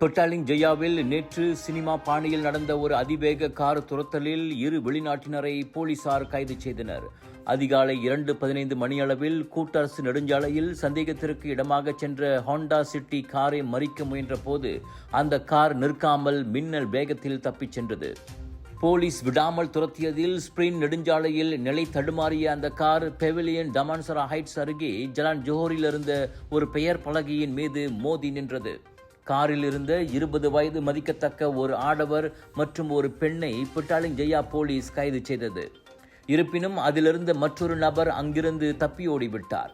Petaling ஜெயாவில் நேற்று cinema பாணியில் நடந்த ஒரு அதிவேக கார் துரத்தலில் 2 வெளிநாட்டினரை போலீசார் கைது செய்தனர். அதிகாலை 2:15 மணியளவில் கூட்டரசு நெடுஞ்சாலையில் சந்தேகத்திற்கு இடமாக சென்ற ஹோண்டா சிட்டி காரை மறிக்க முயன்ற போது அந்த கார் நிற்காமல் மின்னல் வேகத்தில் தப்பிச் சென்றது. போலீஸ் விடாமல் துரத்தியதில் ஸ்பிரின் நெடுஞ்சாலையில் நிலை தடுமாறிய அந்த கார் பெவிலியன் டமான்சரா ஹைட்ஸ் அருகே ஜலான் ஜோஹரில் இருந்த ஒரு பெயர் பலகையின் மீது மோதி நின்றது. காரில் இருந்த 20 வயது மதிக்கத்தக்க ஒரு ஆடவர் மற்றும் ஒரு பெண்ணை பெட்டாலிங் ஜெயா போலீஸ் கைது செய்தது. இருப்பினும் அதிலிருந்த மற்றொரு நபர் அங்கிருந்து தப்பி ஓடிவிட்டார்.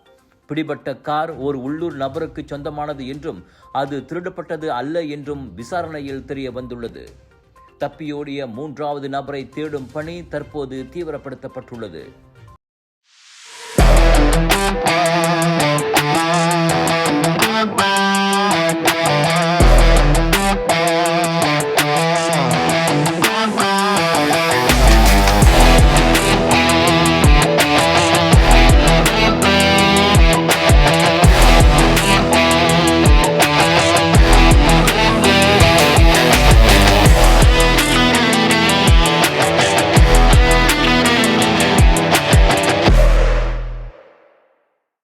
பிடிபட்ட கார் ஒரு உள்ளூர் நபருக்கு சொந்தமானது என்றும் அது திருடப்பட்டது அல்ல என்றும் விசாரணையில் தெரிய வந்துள்ளது. தப்பியோடிய 3வது நபரை தேடும் பணி தற்போது தீவிரப்படுத்தப்பட்டுள்ளது.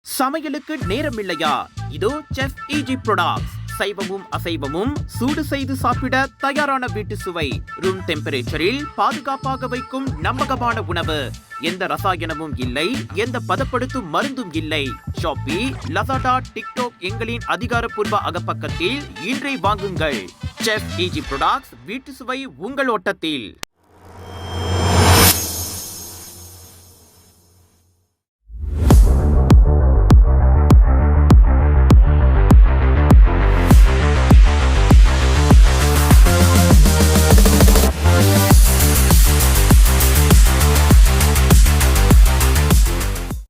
சமையலுக்கு நேரம் இல்லையா? இதோ செஃப் ஈஜி ப்ராடக்ட்ஸ். சைவமும் அசைவமும் சூடு செய்து சாப்பிட தயாரான வீட்டு சுவை. ரூம் டெம்பரேச்சரில் பாதுகாப்பாக வைக்கும் நம்பகமான உணவு. எந்த ரசாயனமும் இல்லை, எந்த பதப்படுத்தும் மருந்தும் இல்லை. ஷாப்பி, லசாடா, டிக்டாக் எங்களின் அதிகாரப்பூர்வ அகப்பக்கத்தில் இன்றை வாங்குங்கள். செஃப் ஈஜி ப்ராடக்ட்ஸ், வீட்டு சுவை உங்கள் ஓட்டத்தில்.